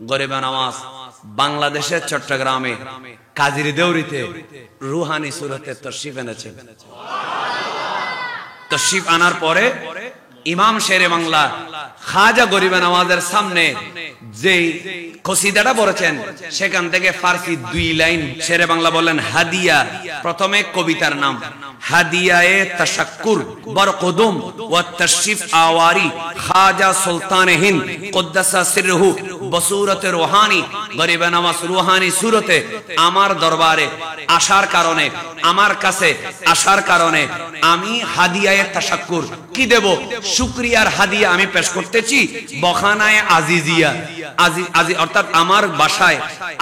গরিবে নওয়াজ বাংলাদেশের চট্টগ্রামে কাজির দেউরিতে রুহানি সুরতে তশরিফ এনেছেন। তশরিফ আনার পরে ইমাম শেরে বাংলা খাজা গরিবে নওয়াজের সামনে যেই কসিদাটা পড়েছেন সেখান থেকে ফার্সি 2 লাইন শেরে বাংলা বললেন হাদিয়া। প্রথমে কবিতার নাম হাদিয়ায়ে তাশাক্কুর বরকুদুম ওয়া তাশরিফ আওয়ারি খাজা সুলতান হিন্দ কুদ্দাসা সিরহু বসুরতে রুহানি। গরিবে নওয়াজ রুহানি সুরতে আমার দরবারে আসার কারণে, আমার কাছে আসার কারণে আমি হাদিয়ায়ে তাশাক্কুর কি দেব, শুকরিয়ার হাদিয়া আমি পেশ করতেছি বখানায়ে আজিজিয়া। আজি অর্থাৎ আমার বাসায়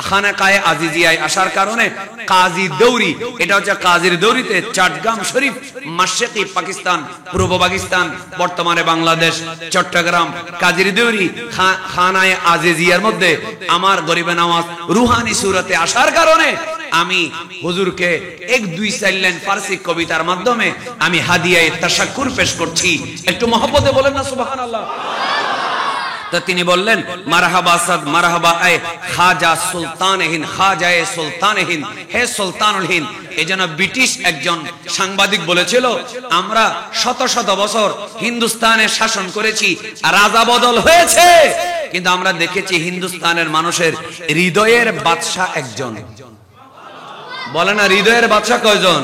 খানাকায়ে আজিজিয়ায় আসার কারণে কাজী দৌরি, এটা হচ্ছে কাজীর দৌরিতে চাটগাম শরীফ, মাশরিকি পাকিস্তান, পূর্ব পাকিস্তান, বর্তমানে বাংলাদেশ, চট্টগ্রাম, কাজীর দৌরি খানায়ে আজিজিয়ার মধ্যে আমার গরিবে নওয়াজ রুহানি সুরতে আসার কারণে আমি হুজুরকে 1-2-4 লাইন ফার্সি কবিতার মাধ্যমে আমি হাদিয়ায়ে তাশাক্কুর পেশ করছি। একটু মহব্বতে বলেন না সুবহানাল্লাহ। তো তিনি বললেন মারহাবা সাদ মারহাবা আয় খাজা সুলতান হিন্দ, খাজায়ে সুলতান হিন্দ, হে সুলতানুল হিন্দ। এজন্য ব্রিটিশ একজন সাংবাদিক বলেছিল আমরা শত শত বছর হিন্দুস্তানে শাসন করেছি, রাজা বদল হয়েছে, কিন্তু আমরা দেখেছি হিন্দুস্তানের মানুষের হৃদয়ের বাদশা একজন। বলে না হৃদয়ের বাদশা কয়জন?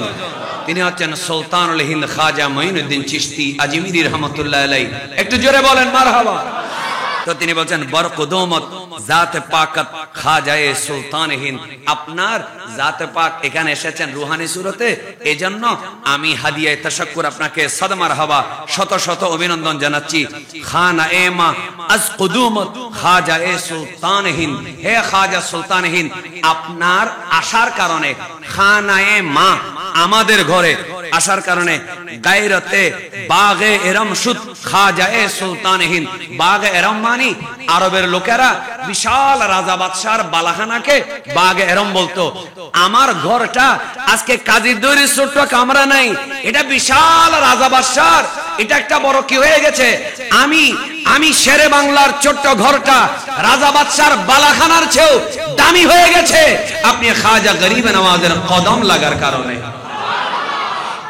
তিনি হচ্ছেন সুলতানুল হিন্দ খাজা মঈনুদ্দিন চিশতি আজমিরি রহমাতুল্লাহ আলাইহি। একটু জোরে বলেন মারহাবা। তো তিনি বলছেন বরকুদুমত জাতে পাকত খাজায়ে সুলতান হিন্দ, আপনার জাতে পাক এখানে এসেছেন রুহানি সুরতে, এজন্য আমি হাদিয়ায়ে তাশাক্কুর আপনাকে সাদ মারহাবা শত শত অভিনন্দন জানাচ্ছি। খানা এমা আজ কুদুমত খাজায়ে সুলতান হিন্দ, হে খাজা সুলতান হিন্দ, আপনার আসার কারণে খানায়ে মা আমাদের ঘরে আসার কারণে গায়রতে বাগে এরম সুদ খাজায়ে সুলতান হিন্দ। বাগে এরম মানি আরবের লোকেরা বিশাল রাজা বাদশার বালাখানাকে বাগে এরম বলতো। আমার ঘরটা আজকে কাজীর দৌরির ছোট্ট কামরা নাই, এটা বিশাল রাজা বাদশার, এটা একটা বড় কি হয়ে গেছে। আমি শেরে বাংলার ছোট্ট ঘরটা রাজা বাদশার বালাখানার চেয়েও দামি হয়ে গেছে আপনি খাজা গরিবে নওয়াজের কদম লাগার কারণে।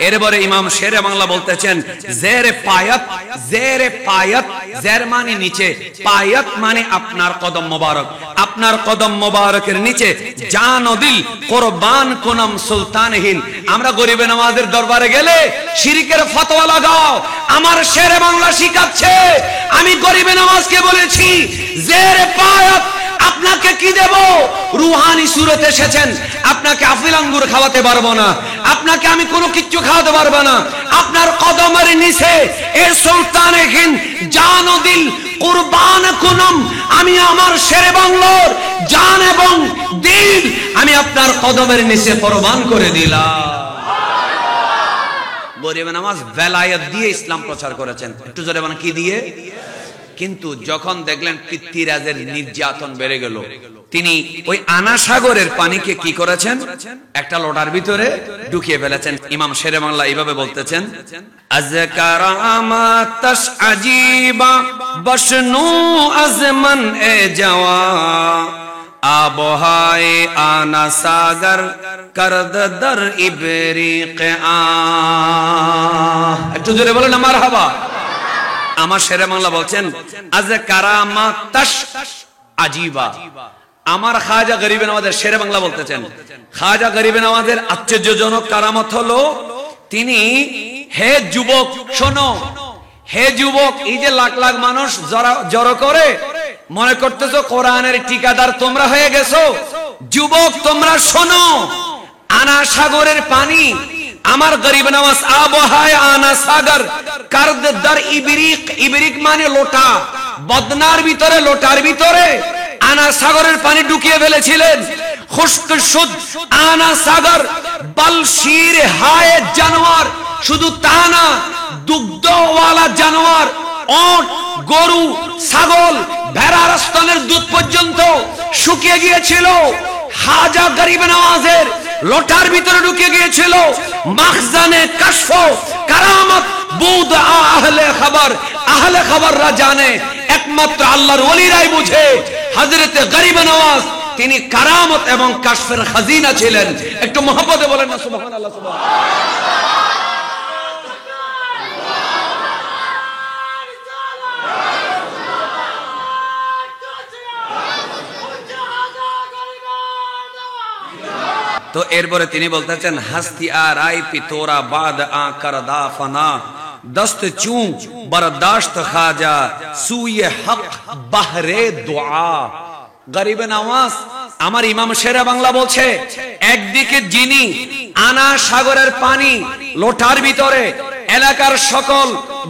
এরপরে ইমাম শেরে বাংলা বলতেছেন জেরে পায়াত, জেরে পায়াত, জের মানে নিচে, পায়াত মানে আপনার কদম মোবারক, আপনার কদম মোবারকের নিচে জান ও দিল কুরবান কুনম সুলতান হিন্দ। আমরা গরিবে নওয়াজের দরবারে গেলে শিরকের ফতোয়া লাগাও, আমার শেরে বাংলা শিখাচ্ছে। আমি গরিবে নওয়াজকে বলেছি জেরে পায়াত আপনাকে কি দেব, রুহানি সুরতে এসেছেন, আপনাকে আফিল আঙ্গুর খাওয়াতে পারবো না, আপনাকে আমি কোনো কিচ্ছু খাওয়াতে পারবো না, আপনার কদমের নিচে এ সুলতানে হিন্দ জান ও দিল কুরবান কুনম, আমি আমার শেরে বাংলার জান এবং দিল আমি আপনার কদমের নিচে কুরবান করে দিলাম। গরিবে নওয়াজ বেলায়েত দিয়ে ইসলাম প্রচার করেছেন। একটু জোরে বলেন কি দিয়ে? কিন্তু যখন দেখলেন পৃথ্বীরাজের নির্যাতন বেড়ে গেল, তিনি ওই আনাসাগরের পানিকে কি করেছেন, একটা লোটার ভিতরে ঢুকিয়ে ফেলেছেন। ইমাম শেরে বাংলা এইভাবে বলতেছেন আজকারামাতাস আজিবা বশনু আজমান এ জাওয়া আবহায় আনাসাগর করদ দর ইবরিক আ। একটু জোরে বলেন মারহাবা। আমার শেরে বাংলা বলছেন আজ কারামাতাস আজিবা। আমার খাজা গরিবে নওয়াজের শেরে বাংলা বলতেছেন খাজা গরিবে নওয়াজের আশ্চর্যজনক কারামত হলো তিনি, হে যুবক শোনো, হে যুবক, এই যে লাখ লাখ মানুষ জড়ো করে মনে করতেছো কোরআনের ঠিকাদার তোমরা হয়ে গেছো, যুবক তোমরা শোনো, আনা সাগরের পানি আমার গরিব নওয়াজ আবহায় আনা সাগর করদ দর ইবরিক, ইবরিক মানে লোটা, বদনার ভিতরে লোটার ভিতরে আনা সাগরের পানি ঢুকিয়ে ফেলেছিলেন। খুশক শুদ আনা সাগর বলশির হায় জানোয়ার, শুধু তা না দুগ্ধওয়ালা জানোয়ার, ওট, গরু, ছাগল, ভেড়ার স্তনের দুধ পর্যন্ত শুকিয়ে গিয়েছিল। খাজা গরিবে নওয়াজের লোটার ভিতরে ঢুকে গিয়েছিল। মাখজানে কাশফ কারামত বুদ আহলে খবর, আহলে খবররা জানে, একমাত্র আল্লাহর ওলিরাই বুঝে। হযরতে গরিব নওয়াজ তিনি কারামত এবং কাশফের খাজিনা ছিলেন। একটু মহব্বতে বলেন না সুবহানাল্লাহ সুবহানাল্লাহ। তো এরপরে তিনি বলতেছেন হস্তি আরাই পিতোরা বাদ আ করদা ফনা দস্ত চুঁ বরদাশত খাজা সুয়ে হক বাহরে দুআ। গরিব নওয়াজ আমার ইমাম শেরে বাংলা বলছে, একদিকে যিনি আনা সাগরের পানি লোটার ভিতরে এলাকার সকল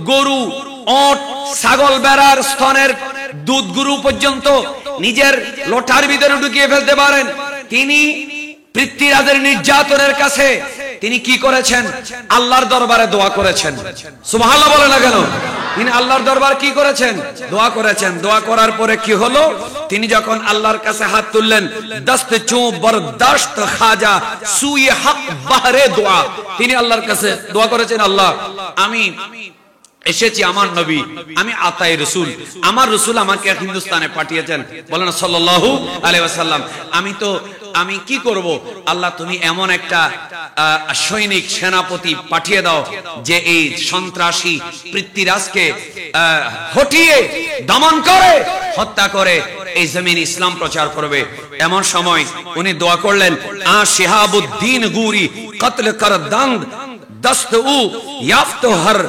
গরু, ওট, ছাগল, বেড়ার স্তনের দুধ গরু পর্যন্ত নিজের লোটার ভিতরে ঢুকিয়ে ফেলতে পারেন, তিনি পৃথ্বীরাজের নির্যাতনের কাছে তিনি কি করেছেন? আল্লাহর দরবারে দোয়া করেছেন। সুবহানাল্লাহ বলে না কেন? তিনি আল্লাহর দরবার কি করেছেন? দোয়া করেছেন। দোয়া করার পরে কি হলো? তিনি যখন আল্লাহর কাছে হাত তুললেন, দস্ত চুঁ বরদাশত খাজা সুয়ে হক বাহরে দোয়া, তিনি আল্লাহর কাছে দোয়া করেছেন, আল্লাহ আমি এসেছি, আমার নবী, আমি আতাই রাসূল, আমার রাসূল আমাকে হিন্দুস্তানে পাঠিয়েছেন, বলেন সাল্লাল্লাহু আলাইহি ওয়াসাল্লাম। আমি কি করব? আল্লাহ তুমি এমন একটা সৈনিক সেনাপতি পাঠিয়ে দাও যে এই সন্ত্রাসী পৃথ্বীরাজকে হটিয়ে দমন করে, হত্যা করে এই জমিন ইসলাম প্রচার করবে। এমন সময় উনি দোয়া করলেন, আ শিহাবুদ্দিন গুরি কতল কর দন্দ দস্ত উ ইয়াফত হর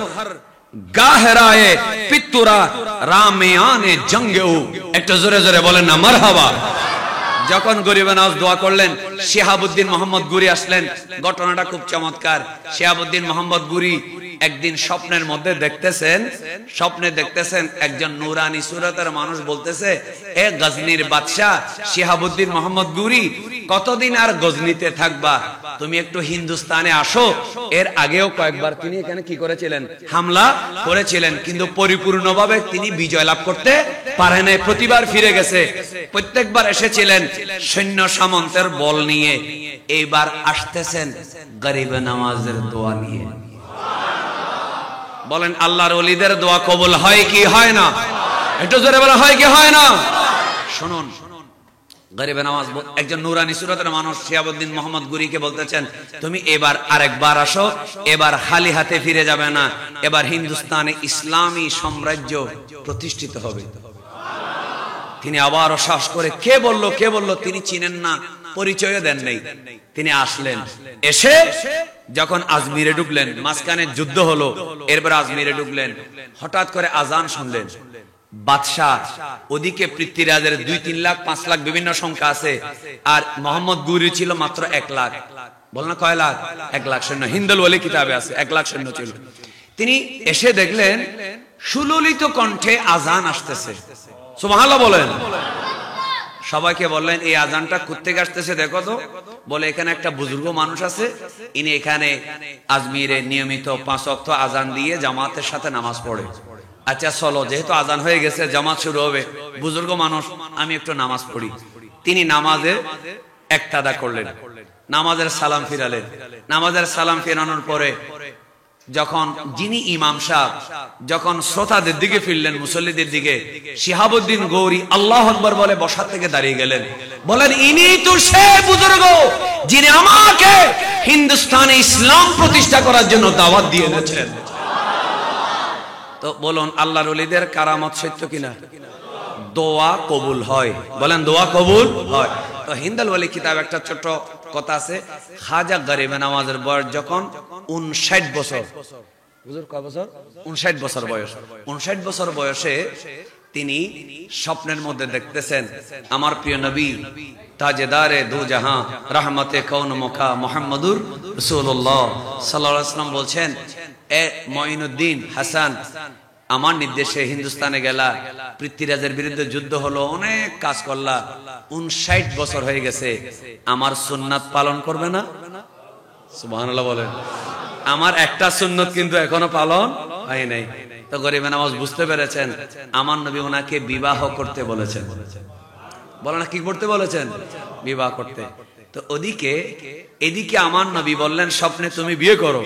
গাহরায়ে পিতুরা রামেয়ানে জঙ্গেউ। একটু জোরে জোরে বলেন না মারহাবা। যখন গরিব নওয়াজ দোয়া করলেন, শিহাবুদ্দিন মোহাম্মদ গুরি আসলেন। ঘটনাটা খুব চমৎকার। শিহাবুদ্দিন মোহাম্মদ গুরি একদিন স্বপ্নে দেখতেছেন একজন নুরানি সুরতের মানুষ বলতেছে, এ গজনির বাদশাহ শিহাবুদ্দিন মোহাম্মদ গুরি, কতদিন আর গজনিতে থাকবা? তুমি একটু হিন্দুস্তানে আসো। এর আগেও কয়েকবার তিনি এখানে কি করেছিলেন? হামলা করেছিলেন, কিন্তু পরিপূর্ণভাবে তিনি বিজয় লাভ করতে পারে নাই। প্রতিবার ফিরে গেছে। প্রত্যেকবার এসেছিলেন সৈন্য সামন্তের বল নিয়ে। এইবার আসতেছেন গরিব নওয়াজের দোয়া নিয়ে। বলেন আল্লাহর ওলিদের দোয়া কবুল হয় কি হয় না? একটু জোরে বলা হয় কি হয় না? শুনুন, গরিব নওয়াজ একজন নুরানি সুরতের মানুষ শিহাবুদ্দিন মোহাম্মদ গুরিকে বলতেছেন, তুমি এবার আরেকবার আসো, এবার খালি হাতে ফিরে যাবে না, এবার হিন্দুস্তানে ইসলামী সাম্রাজ্য প্রতিষ্ঠিত হবে। তিনি আবার সাহস করে, কে বলল, তিনি চিনেন না, পরিচয় দেন নাই। তিনি আসলেন, এসে যখন আজমিরে ঢুকলেন, মাঝখানে যুদ্ধ হলো, এরপর আজমিরে ঢুকলেন, হঠাৎ করে আজান শুনলেন। বাদশাহ ওদিকে পৃথ্বীরাজের 2-3 লাখ 5 লাখ বিভিন্ন সংখ্যা আছে, আর মোহাম্মদ গুরি ছিল মাত্র 1 লাখ। বল না কয় লাখ? 1 লাখ সৈন্য। হিন্দুল ওলি কিতাবে আছে 1 লাখ সৈন্য ছিল। তিনি এসে দেখলেন সুললিত কণ্ঠে আজান আসতেছে। সুবহানাল্লাহ বলেন। সবাইকে বললেন, এই আজানটা কোত্থেকে আসতেছে দেখো তো। বলে, এখানে একটা বুজুর্গ মানুষ আছে, ইনি এখানে আজমিরে নিয়মিত 5 ওয়াক্ত আজান দিয়ে জামাতের সাথে নামাজ পড়ে। আচ্ছা চলো, যেহেতু আজান হয়ে গেছে, জামাত শুরু হবে, বুজুর্গ মানুষ, আমি একটু নামাজ পড়ি। তিনি নামাজে একতাদা করলেন, নামাজের সালাম ফিরালেন। নামাজের সালাম ফিরানোর পরে যখন যিনি ইমাম সাহেব যখন শ্রোতাদের দিকে ফিরলেন, মুসল্লিদের দিকে, শিহাবুদ্দিন গৌরী আল্লাহু আকবার বলে বসা থেকে দাঁড়িয়ে গেলেন। বলেন, ইনি তো সে বুজুর্গ যিনি আমাকে হিন্দুস্তানে ইসলাম প্রতিষ্ঠা করার জন্য দাওয়াত দিয়ে এনেছেন। তো বলুন, আল্লাহর ওলিদের কারামত সত্য কিনা? দোয়া কবুল হয়। বলেন, দোয়া কবুল হয়। তো হিন্দুল ওলি কিতাব একটা ছোট কথা আছে, খাজা গরিব নওয়াজের বয়স যখন 59 বছর, হুজুর কয় বছর? 59 বছর বয়স। 59 বছর বয়সে তিনি স্বপ্নের মধ্যে দেখতেছেন আমার প্রিয় নবী তাজেদারে দু জাহাঁ রহমতে কৌন মুখা মুহাম্মদুর রাসূলুল্লাহ সাল্লাল্লাহু আলাইহি ওয়াসাল্লাম বলছেন, এ মঈনুদ্দিন হাসান, আমার নির্দেশে হিন্দুস্তানে গেলা, পৃথ্বীরাজের বিরুদ্ধে যুদ্ধ হলো, অনেক কাজ করলা, 59 বছর হয়ে গেছে, আমার সুন্নাত পালন করবে না? সুবহানাল্লাহ বলেন। আমার একটা সুন্নত কিন্তু এখনো পালন হয় নাই। তো গরিব নওয়াজ বুঝতে পেরেছেন আমার নবী ওনাকে বিবাহ করতে বলেছেন। বলে না, কি করতে বলেছেন? বিবাহ করতে। তো এদিকে আমার নবী বললেন স্বপ্নে তুমি বিয়ে করো,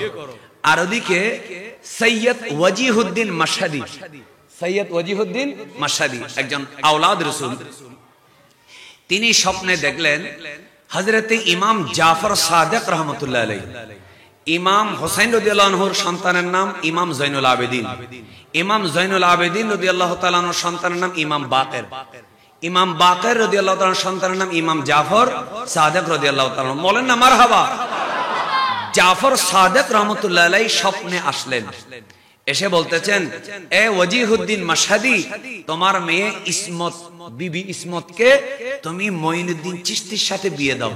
আর ওদিকে সৈয়দ ওয়াজিহুদ্দিন মাশহাদি, সৈয়দ ওয়াজিহুদ্দিন মাশহাদি একজন আওলাদ রাসূল, তিনি স্বপ্নে দেখলেন হযরতে ইমাম জাফর সাদিক রাহমাতুল্লাহ আলাইহি, ইমাম হোসেন রাদিয়াল্লাহু আনহুর সন্তানের নাম ইমাম জৈনুল আবেদিন, ইমাম জৈনুল আবেদিন রাদিয়াল্লাহু তাআলা আনহুর সন্তানের নাম ইমাম বাকের, ইমাম বাকের রাদিয়াল্লাহু তাআলা সন্তানের নাম ইমাম জাফর সাদিক রাদিয়াল্লাহু তাআলা। বলেন না মারহাবা। জাফর সাদিক রাহমাতুল্লাহ আলাইহি স্বপ্নে আসলেন, এসে বলতেছেন, এ ওয়াজিহুদ্দিন মাশহাদি, তোমার মেয়ে ইসমত বিবি ইসমতকে তুমি মঈনুদ্দিন চিশতির সাথে বিয়ে দাও।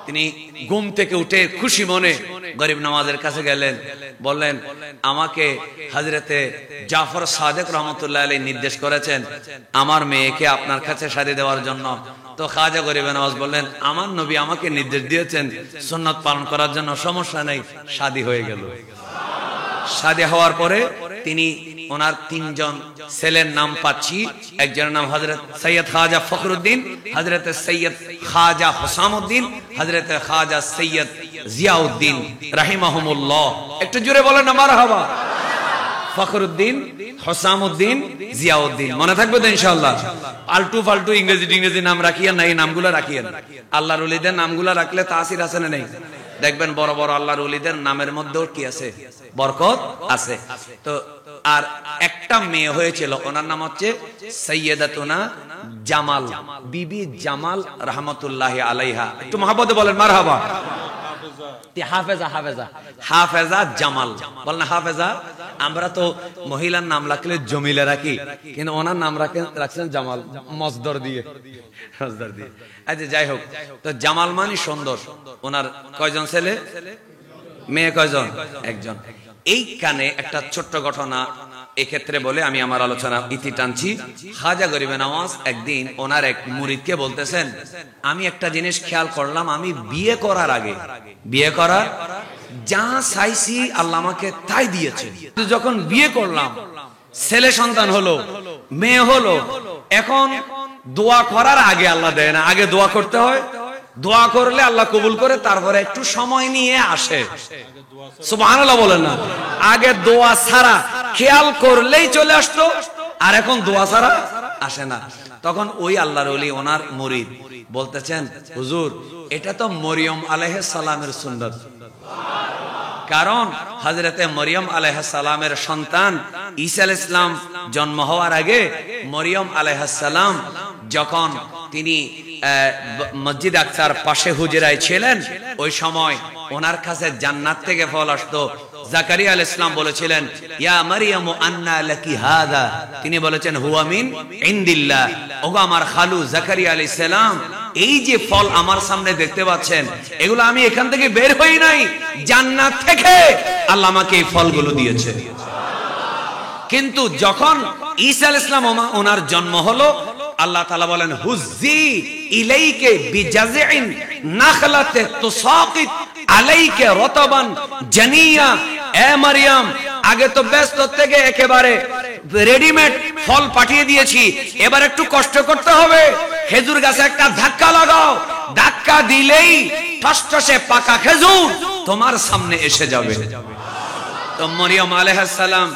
তিনি ঘুম থেকে উঠে খুশি মনে গরিব নওয়াজের কাছে গেলেন, বললেন আমাকে হযরতে জাফর সাদিক রাহমাতুল্লাহ আলাইহি নির্দেশ করেছেন আমার মেয়েকে আপনার কাছে শাদী দেওয়ার জন্য। তো খাজা গরিব নওয়াজ বললেন, আমার নবী আমাকে নির্দেশ দিয়েছেন সুন্নাত পালন করার জন্য, সমস্যা নেই। শাদী হয়ে গেল। শাদী হওয়ার পরে তিনি ওনার তিনজন ছেলের নাম পাচ্ছি, একজনের নাম হযরত সৈয়দ খাজা ফখরুদ্দিন, হযরত সৈয়দ খাজা হুসামউদ্দিন, হযরত খাজা সৈয়দ জিয়াউদ্দিন রাহিমাহুমুল্লাহ। একটু জোরে বলেন না মারহাবা। ফখরুদ্দিন, হুসামউদ্দিন, জিয়াউদ্দিন, মনে থাকবে তো ইনশাআল্লাহ। আলটু ফালটু ইংরেজি নাম রাখিয়েন না, এই নামগুলো রাখিয়েন। আল্লাহর ওলিদের নামগুলো রাখলে তাসির আছে না নেই? দেখবেন বড় বড় আল্লাহর ওলিদের নামের মধ্যেও কি আছে? বরকত আছে। তো আর একটা মেয়ে হয়েছিল, ওনার নাম হচ্ছে সাইয়্যিদাতুনা জামাল, বিবি জামাল রাহমাতুল্লাহি আলাইহা। একটু মহব্বতে বলেন মারহাবা। হাফেজা, হাফেজা, হাফেজা জামাল। বলেন হাফেজা। আমরা তো মহিলার নাম রাখলে জমিলা রাখি, কিন্তু ওনার নাম রাখছেন জামাল, মজদর দিয়ে, মজদর দিয়ে। আচ্ছা যাই হোক, তো জামাল মানে সুন্দর। ওনার কয়জন ছেলে, মেয়ে কয়জন? একজন। এইখানে একটা ছোট্ট ঘটনা এক্ষেত্রে বলে আমি আমার আলোচনা ইতি টানছি। খাজা গরিবে নওয়াজ একদিন ওনার এক মুরিদকে বলতেছেন, আমি একটা জিনিস খেয়াল করলাম, আমি বিয়ে করার আগে, বিয়ে করার যা চাইছি আল্লাহ আমাকে তাই দিয়েছে, যখন বিয়ে করলাম ছেলে সন্তান হলো, মেয়ে হলো, এখন দোয়া করার আগে আল্লাহ দেয় না, আগে দোয়া করতে হয়। দোয়া করলে আল্লাহ কবুল করে, তারপরে একটু সময় নিয়ে আসে। সুবহানাল্লাহ বলেন না। আগে দোয়া ছাড়া খেয়াল করলেই চলে আসতো, আর এখন দোয়া ছাড়া আসে না। তখন ওই আল্লাহর ওলি ওনার মুরিদ বলতেছেন, হুজুর এটা তো মরিয়ম আলাইহিস সালামের সুন্নাত। কারণ হযরতে মরিয়ম আলাইহিস সালামের সন্তান ঈসা আলাইহিস সালাম জন্ম হওয়ার আগে মরিয়ম আলাইহিস সালাম যখন তিনি মসজিদ আকসার পাশে হুজরায় ছিলেন, ওই সময় ওনার কাছে জান্নাত থেকে ফল আসতো। জাকারিয়া আলাইহিস সালাম বলেছিলেন, ইয়া মারইয়ামু আন্না লাকি হাদা, তিনি বলেছেন হুয়া মিন ইনদিল্লাহ। ওগো আমার খালু জাকারিয়া আলাইহিস সালাম, এই যে ফল আমার সামনে দেখতে পাচ্ছেন, এগুলো আমি এখান থেকে বের হই নাই, জান্নাত থেকে আল্লাহ আমাকে এই ফলগুলো দিয়েছে। কিন্তু যখন ঈসা আলাইহিস সালাম ওনার জন্ম হলো, আল্লাহ তাআলা বলেন, হুজ্জি ইলাইকা বিজাযইন নাখলাতে তুসাকিত আলাইকা রাতাবান জানিয়া। এ মারইয়াম, আগে তো ব্যস্ত থেকে একেবারে রেডিমেড ফল পাঠিয়ে দিয়েছি, এবার একটু কষ্ট করতে হবে। খেজুর গাছে একটা ধাক্কা লাগাও, ধাক্কা দিলেই টসটসে পাকা খেজুর তোমার সামনে এসে যাবে। তো মরিয়ম আলাইহিস সালাম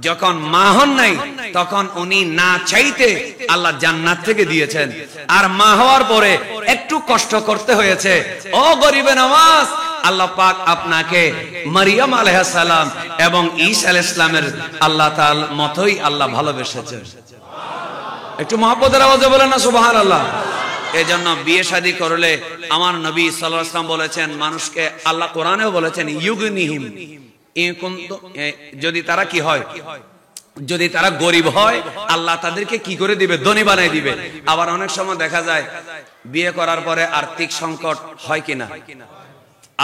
যখন মা হন নাই, তখন উনি না চাইতে আল্লাহ জান্নাত থেকে দিয়েছেন, আর মা হওয়ার পরে একটু কষ্ট করতে হয়েছে। ও গরিবে নওয়াজ, আল্লাহ পাক আপনাকে মরিয়ম আলাইহিস সালাম এবং ঈসা আলাইহিস সালামের আল্লাহ তাআলা মতই আল্লাহ ভালোবেসেছেন। একটু মহব্বতের আওয়াজে বলেন না সুবহানাল্লাহ। এজন্য বিয়ে শাদী করলে আমার নবী সাল্লাল্লাহু আলাইহি ওয়াসাল্লাম বলেছেন, মানুষকে আল্লাহ কোরআনেও বলেছেন, ইউগনিহিম, যদি তারা কি হয়, যদি তারা গরিব হয় আল্লাহ তাদেরকে কি করে দিবে? ধনী বানাই দিবে। আবার অনেক সময় দেখা যায় বিয়ে করার পরে আর্থিক সংকট হয় কিনা?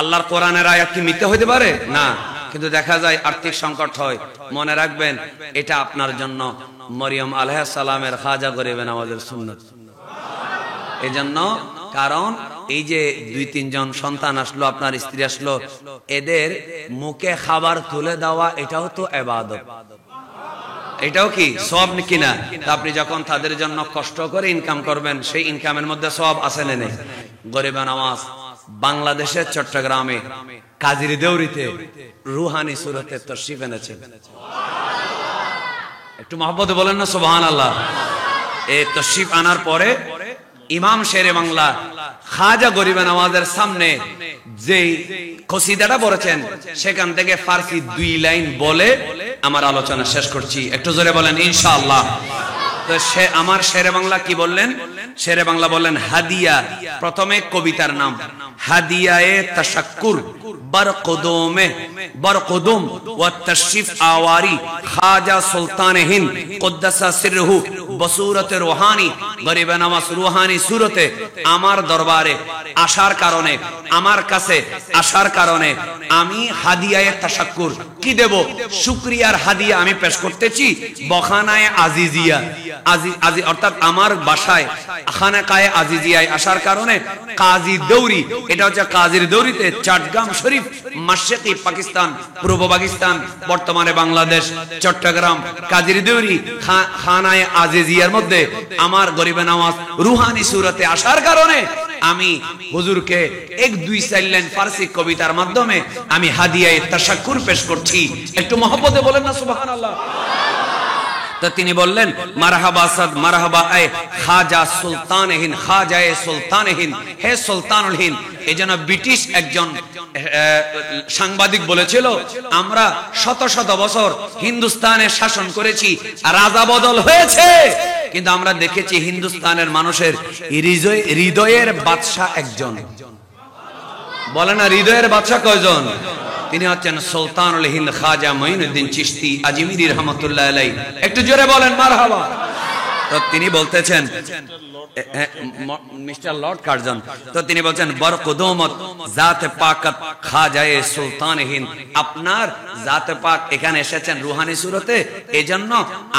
আল্লাহর কোরআনের আয়াত কি মিথ্যা হইতে পারে? না, কিন্তু দেখা যায় আর্থিক সংকট হয়। মনে রাখবেন, এটা আপনার জন্য মরিয়ম আলাইহিস সালামের খাজা গরিবে নওয়াজের সুন্নাত। এজন্য, কারণ এই যে 2-3 জন সন্তান আসলো, আপনার স্ত্রী আসলো, এদের মুখে খাবার তুলে দেওয়া এটাও তো ইবাদত। এটাও কি সওয়াব কিনা? আপনি যখন তাদের জন্য কষ্ট করে ইনকাম করবেন, সেই ইনকামের মধ্যে সওয়াব আছে না নেই? গরিবে নওয়াজ বাংলাদেশের চট্টগ্রামে কাজির দেউরিতে রুহানি সুরতে তশরিফ এনেছেন। একটু মহব্বতে বলেন না সুবহানাল্লাহ। এই তশরিফ আনার পরে ইমাম শেরে বাংলা খাজা গরিবে নওয়াজের সামনে যে কসিদাটা পড়েছেন সেখান থেকে ফার্সি 2 লাইন বলে আমার আলোচনা শেষ করছি। একটু জোরে বলেন ইনশাআল্লাহ। তো সে আমার শেরে বাংলা কি বললেন? শেরে বাংলা বললেন হাদিয়া, প্রথমে কবিতার নাম হাদিয়ায়ে তাশাক্কুর বরকুদুম ওয়া তাশরিফ আওয়ারি খাজা সুলতান হিন্দ কুদ্দাসা সিরহু বসুরতে রুহানি গরিবে নওয়াজ রুহানি সুরতে আমার দরবারে আসার কারণে, আমার কাছে আসার কারণে আমি হাদিয়ায়ে তাশাক্কুর কি দেব? শুকরিয়ার হাদিয়া আমি পেশ করতেছি বখানায়ে আজিজিয়া। আজি অর্থাৎ আমার বাসায় খানাকায়ে আজিজিয়ায় আসার কারণে কাজী দৌরি, এটা হচ্ছে কাজীর দৌরিতে চট্টগ্রাম শরীফ, মাশরিকি পাকিস্তান, পূর্ব পাকিস্তান, বর্তমানে বাংলাদেশ, চট্টগ্রাম, কাজীর দৌরি খানায়ে আজিজিয়ার মধ্যে আমার গরিবে নওয়াজ রুহানি সুরতে আসার কারণে আমি হুজুরকে 1-2-4 লাইন ফার্সি কবিতার মাধ্যমে আমি হাদিয়ায়ে তাশাক্কুর পেশ করছি। একটু মহব্বতে বলেন না সুবহানাল্লাহ। তো তিনি বললেন মারহাবা সাদ মারহাবা আয় খাজা সুলতান হিন্দ, খাজায়ে সুলতান হিন্দ, হে সুলতানুল হিন্দ। এই জন্য ব্রিটিশ একজন সাংবাদিক বলেছিল আমরা শত শত বছর হিন্দুস্তানে শাসন করেছি, রাজা বদল হয়েছে, কিন্তু আমরা দেখেছি হিন্দুস্তানের মানুষের হৃদয়ের বাদশা একজন। বলে না হৃদয়ের বাদশা কয়জন? তিনি হচ্ছেন সুলতানুল হিন্দ খাজা মঈনুদ্দিন চিশতি আজমিরি রহমাতুল্লাহ আলাইহি। একটু জোরে বলেন মারহাবা। তো তিনি বলতেছেন মিস্টার লর্ড কার্জন, তো তিনি বলছেন বরকুদুমত জাতে পাকাত খাজায়ে সুলতান হিন্দ, আপনার জাতে পাক এখানে এসেছেন রুহানি সুরতে, এজন্য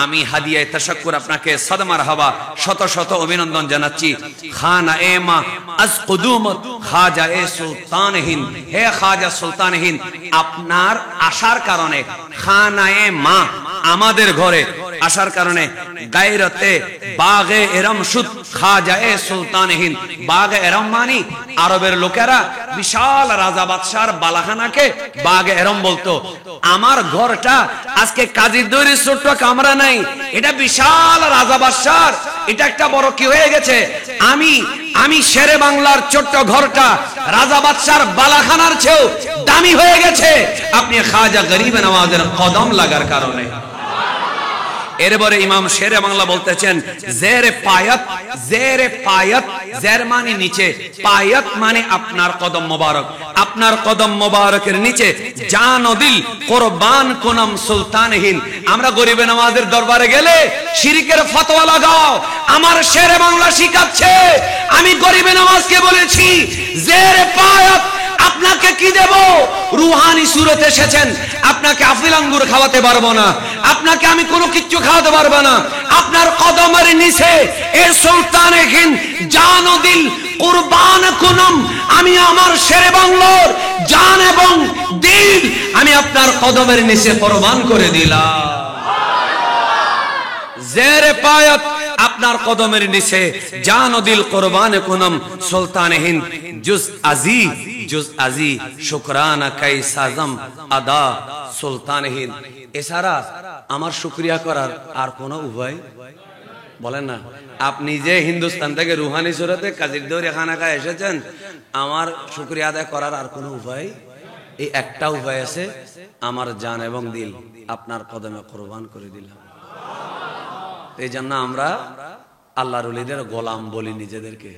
আমি হাদিয়ায়ে তাশাক্কুর আপনাকে সাদ মারহাবা শত শত অভিনন্দন জানাচ্ছি। খানা এমা আজ কুদুমত খাজায়ে সুলতান হিন্দ, হে খাজা সুলতান হিন্দ, আপনার আসার কারণে খানায়ে মা আমাদের ঘরে আসার কারণে গায়রতে বাগে এরম সুদ খাজায়ে সুলতান হিন্দ। বাগে এরম মানি আরবের লোকেরা বিশাল রাজা বাদশার বালাখানাকে বাগে এরম বলতো। আমার ঘরটা আজকে কাজীর দৌরির ছোট্ট কামরা নাই, এটা বিশাল রাজা বাদশার, এটা একটা বড় কি হয়ে গেছে। আমি শেরে বাংলার ছোট্ট ঘরটা রাজা বাদশার বালাখানার চেয়েও দামি হয়ে গেছে আপনি খাজা গরিবে নওয়াজের কদম লাগার কারণে। এরপরে ইমাম শেরে বাংলা বলতেছেন জেরে পায়াত, জেরে পায়াত, জের মানে নিচে, পায়াত মানে আপনার কদম মোবারক, আপনার কদম মোবারকের নিচে জান ও দিল কুরবান কুনম সুলতান হিন্দ। আমরা গরিবে নওয়াজের দরবারে গেলে শিরকের ফতোয়া লাগাও, আমার শেরে বাংলা শিখাচ্ছে। আমি গরিবে নওয়াজকে বলেছি জেরে পায়াত আপনাকে কি দেব? রুহানি সুরতে এসেছেন, আপনাকে আফিল আঙ্গুর খাওয়াতে পারবো না, আপনাকে আমি কোনো কিচ্ছু খাওয়াতে পারবো না। আপনার কদমের নিচে এ সুলতানে হিন্দ জান ও দিল কুরবান কুনম, আমি আমার শেরে বাংলার জান এবং দিল আমি আপনার কদমের নিচে কুরবান করে দিলাম। জেরে পায়াত আপনার কদমের নিচে জান ও দিল কুরবান কুনম সুলতানে হিন্দ জুজ আজি শুকরানা কাই সাজম আদা সুলতান হিন্দ। এছাড়া আমার শুকরিয়া করার আর কোনো উপায় বলেন না। আপনি যে হিন্দুস্তান থেকে রুহানি সুরতে কাজীর দৌরি খানাকায় এসেছেন, আমার শুকরিয়া আদায় করার আর কোনো উপায়? এই একটা উপায় আছে, আমার জান এবং দিল আপনার কদমে কুরবান করে দিলাম। এই জন্য আমরা আল্লাহর ওলিদের গোলাম বলি নিজেদেরকে।